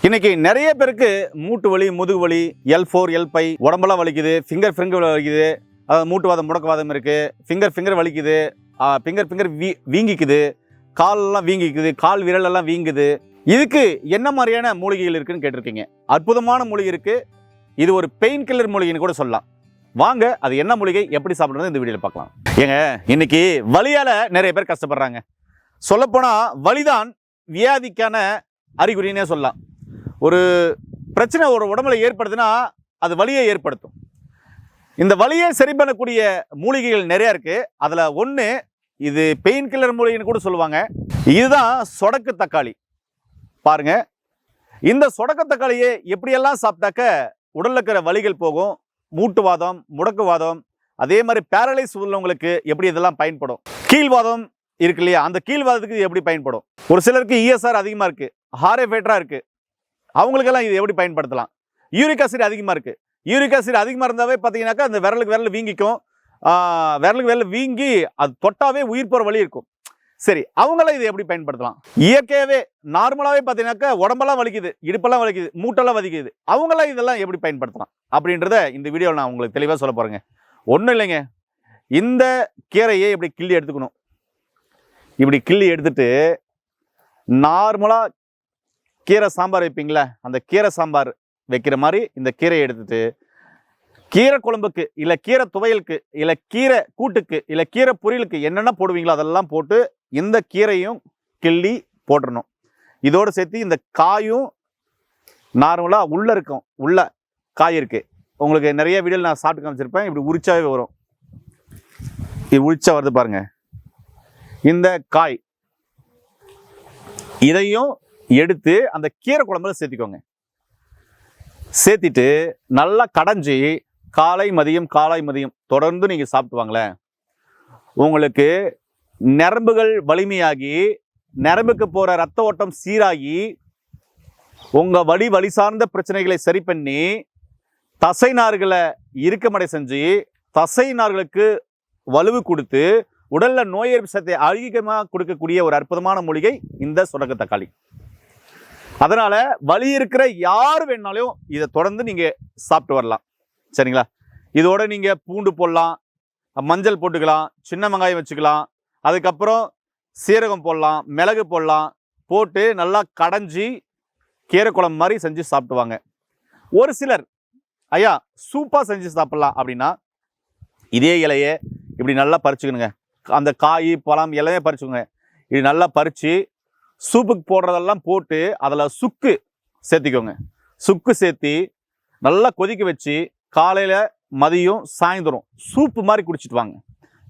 இன்னைக்கு நிறைய பேருக்கு மூட்டு வலி, முதுகு வலி, L4, L5 உடம்பெல்லாம் வலிக்குது, ஃபிங்கர் வலிக்குது, அதாவது மூட்டுவாதம், முடக்குவாதம் இருக்கு, ஃபிங்கர் வலிக்குது, ஃபிங்கர் வீங்கிக்குது, காலெல்லாம் வீங்கிக்குது, கால் விரலெல்லாம் வீங்குது. இதுக்கு என்ன மாதிரியான மூலிகைகள் இருக்குன்னு கேட்டிருக்கீங்க. அற்புதமான மூலிகை இருக்கு. இது ஒரு பெயின் கில்லர் மூலிகைன்னு கூட சொல்லலாம். வாங்க, அது என்ன மூலிகை, எப்படி சாப்பிடுறது இந்த வீடியோவில் பார்க்கலாம். ஏங்க, இன்னைக்கு வலியால நிறைய பேர் கஷ்டப்படுறாங்க. சொல்லப்போனா வலிதான் வியாதிக்கான அறிகுறினே சொல்லலாம். ஒரு பிரச்சனை ஒரு உடம்புல ஏற்படுதுன்னா அது வலியை ஏற்படுத்தும். இந்த வலியை சரி பண்ணக்கூடிய மூலிகைகள் நிறைய இருக்கு. அதுல ஒன்று இது பெயின் கில்லர் மூலிகைன்னு கூட சொல்லுவாங்க. இதுதான் சொடக்கு தக்காளி. பாருங்க, இந்த சொடக்கு தக்காளியை எப்படியெல்லாம் சாப்பிட்டாக்க உடல்ல இருக்கிற வலிகள் போகும். மூட்டுவாதம், முடக்குவாதம், அதே மாதிரி பேரலைஸ் உள்ளவங்களுக்கு எப்படி இதெல்லாம் பயன்படும். கீழ்வாதம் இருக்கு இல்லையா, அந்த கீழ்வாதத்துக்கு இது எப்படி பயன்படும். ஒரு சிலருக்கு ESR அதிகமாக இருக்கு, ஹாரேஃபேட்டரா இருக்கு, அவங்களுக்கெல்லாம் இது எப்படி பயன்படுத்தலாம். யூரிக் ஆசிட் அதிகமாக இருக்கு. யூரிக் ஆசிட் அதிகமாக இருந்தாவே பார்த்தீங்கன்னாக்கா அந்த விரல் வீங்கிக்கும். விரல் வீங்கி அது தொட்டாவே உயிர் போகிற வலி இருக்கும். சரி, அவங்களாம் இதை எப்படி பயன்படுத்தலாம். இயற்கையாகவே நார்மலாகவே பார்த்தீங்கன்னாக்கா உடம்பெல்லாம் வலிக்குது, இடுப்பெல்லாம் வலிக்குது, மூட்டெல்லாம் வலிக்குது, அவங்களாம் இதெல்லாம் எப்படி பயன்படுத்தலாம் அப்படின்றத இந்த வீடியோவில் நான் உங்களுக்கு தெளிவாக சொல்ல போகிறேங்க. ஒன்றும் இல்லைங்க, இந்த கீரையை இப்படி கிள்ளி எடுத்துக்கணும். இப்படி கிள்ளி எடுத்துட்டு நார்மலாக கீரை சாம்பார் வைப்பீங்களா, அந்த கீரை சாம்பார் வைக்கிற மாதிரி இந்த கீரையை எடுத்துட்டு கீரை குழம்புக்கு, இல்லை கீரை துவையலுக்கு, இல்லை கீரை கூட்டுக்கு, இல்லை கீரை பொரியலுக்கு என்னென்ன போடுவீங்களோ அதெல்லாம் போட்டு இந்த கீரையும் கிள்ளி போட்டுடணும். இதோடு சேர்த்து இந்த காயும் நார்மலாக உள்ளே இருக்கும், உள்ள காய் இருக்குது. உங்களுக்கு நிறைய வீடியோவில் நான் சாப்பிட்டு காமிச்சிருப்பேன். இப்படி உரிச்சாவே வரும். இது உரிச்சா வருது பாருங்க. இந்த காய் இதையும் எடுத்து அந்த கீரை குழம்புல சேர்த்திக்கோங்க. சேர்த்திட்டு நல்லா கடைஞ்சி காலை மதியம் தொடர்ந்து நீங்கள் சாப்பிட்டு வாங்களேன். உங்களுக்கு நரம்புகள் வலிமையாகி, நரம்புக்கு போகிற ரத்த ஓட்டம் சீராகி, உங்கள் வலி சார்ந்த பிரச்சனைகளை சரி பண்ணி, தசை நார்களை இறுக்கமடை செஞ்சு, தசை நார்களுக்கு வலுவு கொடுத்து, உடல்ல நோய் எதிர்ப்பு சக்தியை அதிகமாக கொடுக்கக்கூடிய ஒரு அற்புதமான மூலிகை இந்த சொடக்கு தக்காளி. அதனால வலி இருக்கிற யார் வேணாலும் இதை தொடர்ந்து நீங்க சாப்பிட்டு வரலாம். சரிங்களா? இதோட நீங்க பூண்டு போடலாம், மஞ்சள் போட்டுக்கலாம், சின்ன வெங்காயம் வச்சுக்கலாம், அதுக்கப்புறம் சீரகம் போடலாம், மிளகு போடலாம், போட்டு நல்லா கடைஞ்சி கீரை குழம்பு மாதிரி செஞ்சு சாப்பிட்டுவாங்க. ஒரு சிலர் ஐயா சூப்பா செஞ்சு சாப்பிடலாம் அப்படின்னா இதே இலையை இப்படி நல்லா பறிச்சுக்கணுங்க. அந்த காய், பழம் எல்லாமே பறிச்சுக்கோங்க. இது நல்லா பறித்து சூப்புக்கு போடுறதெல்லாம் போட்டு அதில் சுக்கு சேர்த்திக்கோங்க. சுக்கு சேர்த்தி நல்லா கொதிக்க வச்சு காலையில் மதியம் சாயந்தரம் சூப்பு மாதிரி குடிச்சிட்டு வாங்க.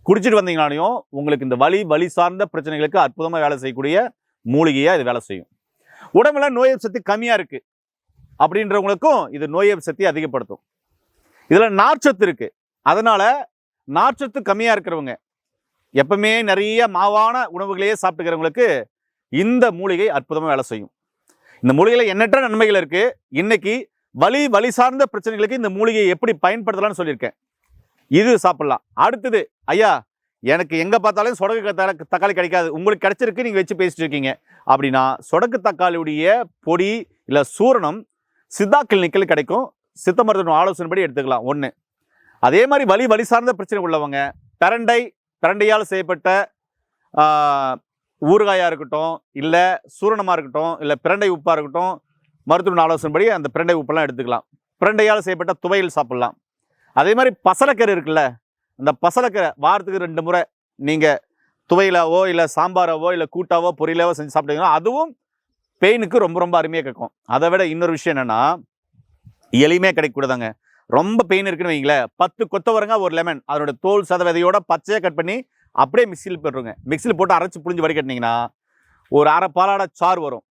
குடிச்சிட்டு வந்தீங்கனாலையும் உங்களுக்கு இந்த வலி சார்ந்த பிரச்சனைகளுக்கு அற்புதமாக வேலை செய்யக்கூடிய மூலிகையாக இது வேலை செய்யும். உடம்புல நோய் எதிர்ப்பு சக்தி கம்மியாக இருக்குது அப்படின்றவங்களுக்கும் இது நோய் எதிர்ப்பு சக்தியை அதிகப்படுத்தும். இதில் நார்ச்சத்து இருக்குது. அதனால் நார்ச்சத்து கம்மியாக இருக்கிறவங்க, எப்பவுமே நிறைய மாவான உணவுகளையே சாப்பிட்டுக்கிறவங்களுக்கு இந்த மூலிகை அற்புதமாக வேலை செய்யும். இந்த மூலிகையில் எண்ணற்ற நன்மைகள் இருக்குது. இன்னைக்கு வலி சார்ந்த பிரச்சனைகளுக்கு இந்த மூலிகையை எப்படி பயன்படுத்தலாம்னு சொல்லியிருக்கேன். இது சாப்பிடலாம். அடுத்தது, ஐயா எனக்கு எங்கே பார்த்தாலும் சொடக்கு தக்காளி கிடைக்காது, உங்களுக்கு கிடைச்சிருக்கு, நீங்கள் வச்சு பேசிட்டு இருக்கீங்க அப்படின்னா சொடக்கு தக்காளியுடைய பொடி இல்லை சூரணம் சித்தா கிளினிக்கில் கிடைக்கும். சித்த மருத்துவ ஆலோசனைப்படி எடுத்துக்கலாம். ஒன்று. அதே மாதிரி வலி சார்ந்த பிரச்சனை உள்ளவங்க பிரண்டையால் செய்யப்பட்ட ஊறுகாயாக இருக்கட்டும், இல்லை சூரணமாக இருக்கட்டும், இல்லை பிரண்டை உப்பாக இருக்கட்டும், மருத்துவ ஆலோசனைப்படி அந்த பிரண்டை உப்பெல்லாம் எடுத்துக்கலாம். பிரண்டையால் செய்யப்பட்ட துவையல் சாப்பிட்லாம். அதே மாதிரி பசலைக்கீரை இருக்குல்ல, அந்த பசலைக்கீரை வாரத்துக்கு 2 முறை நீங்கள் துவையலாவோ இல்லை சாம்பாராவோ இல்லை கூட்டாவோ பொரியலாவோ செஞ்சு சாப்பிட்டீங்கன்னா அதுவும் பெயினுக்கு ரொம்ப அருமையாக கேட்கும். அதை விட இன்னொரு விஷயம் என்னென்னா, எளிமையாக கிடைக்கூடாதாங்க. ரொம்ப பெயின் இருக்குன்னு வைங்களேன், 10 கொத்தவரங்காய், ஒரு லெமன், அதனோட தோல் சதவீதையோட பச்சையாக கட் பண்ணி அப்படியே மிக்சியில் போட்டுருங்க. மிக்சியில் போட்டு அரைச்சி புழிஞ்சு வடிகட்டினீங்கன்னா ஒரு அரை பாலாட சாறு வரும்.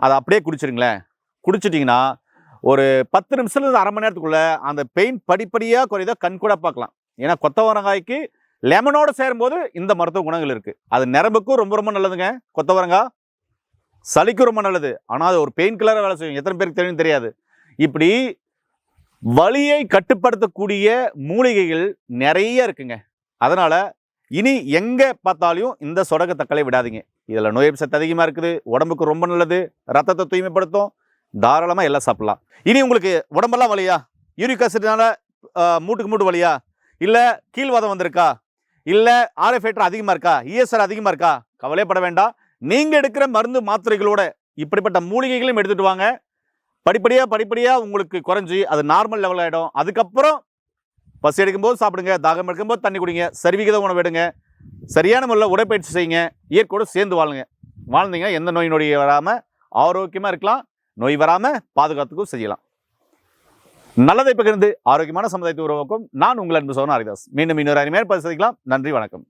அதை அப்படியே குடிச்சிருங்களேன். குடிச்சிட்டிங்கன்னா ஒரு 10 நிமிஷத்துலேருந்து அரை மணி நேரத்துக்குள்ளே அந்த பெயின் படிப்படியாக குறையதோ கண் கூட பார்க்கலாம். ஏன்னா கொத்தவரங்காய்க்கு லெமனோடு சேரும்போது இந்த மருத்துவ குணங்கள் இருக்குது. அது நரம்புக்கும் ரொம்ப நல்லதுங்க. கொத்தவரங்காய் சளிக்கும் ரொம்ப நல்லது. ஆனால் அது ஒரு பெயின் கில்லராக வேலை செய்யும். எத்தனை பேருக்கு தெரியும் தெரியாது. இப்படி வலியை கட்டுப்படுத்தக்கூடிய மூலிகைகள் நிறைய இருக்குங்க. அதனால இனி எங்க பார்த்தாலும் இந்த சொடக்கு தக்காளி விடாதீங்க. இதில் நோய் எதிர்ப்பு சக்தி அதிகமாக இருக்குது, உடம்புக்கு ரொம்ப நல்லது, ரத்தத்தை தூய்மைப்படுத்தும், தாராளமாக எல்லாம் சாப்பிடலாம். இனி உங்களுக்கு உடம்பெல்லாம் வலியா, யூரிக் ஆசிட்னால மூட்டுக்கு மூட்டு வலியா, இல்லை கீழ்வாதம் வந்திருக்கா, இல்லை ஆர்எஃப் ஃபேக்டர் அதிகமாக இருக்கா, இஎஸ்ஆர் அதிகமாக இருக்கா, கவலைப்பட வேண்டாம். நீங்கள் எடுக்கிற மருந்து மாத்திரைகளோட இப்படிப்பட்ட மூலிகைகளையும் எடுத்துகிட்டு வாங்க. படிப்படியாக உங்களுக்கு குறைஞ்சி அது நார்மல் லெவல் ஆகிடும். அதுக்கப்புறம் பசி எடுக்கும்போது சாப்பிடுங்க, தாகம் எடுக்கும்போது தண்ணி குடிங்க, சரிவிகித உணவு எடுங்க, சரியான முறையில் உடற்பயிற்சி செய்யுங்க, இயற்கையோடு சேர்ந்து வாழ்ந்தீங்க எந்த நோய் நொடி வராமல் ஆரோக்கியமாக இருக்கலாம். நோய் வராமல் பாதுகாத்துக்கும் செய்யலாம். நல்லதை பகிர்ந்து ஆரோக்கியமான சமுதாயத்தை உருவாக்கும் நான் உங்கள் அன்பு சோழன் ஹரிதாஸ். மீண்டும் இன்னொரு அருமையான பதிவு சந்திக்கலாம். நன்றி, வணக்கம்.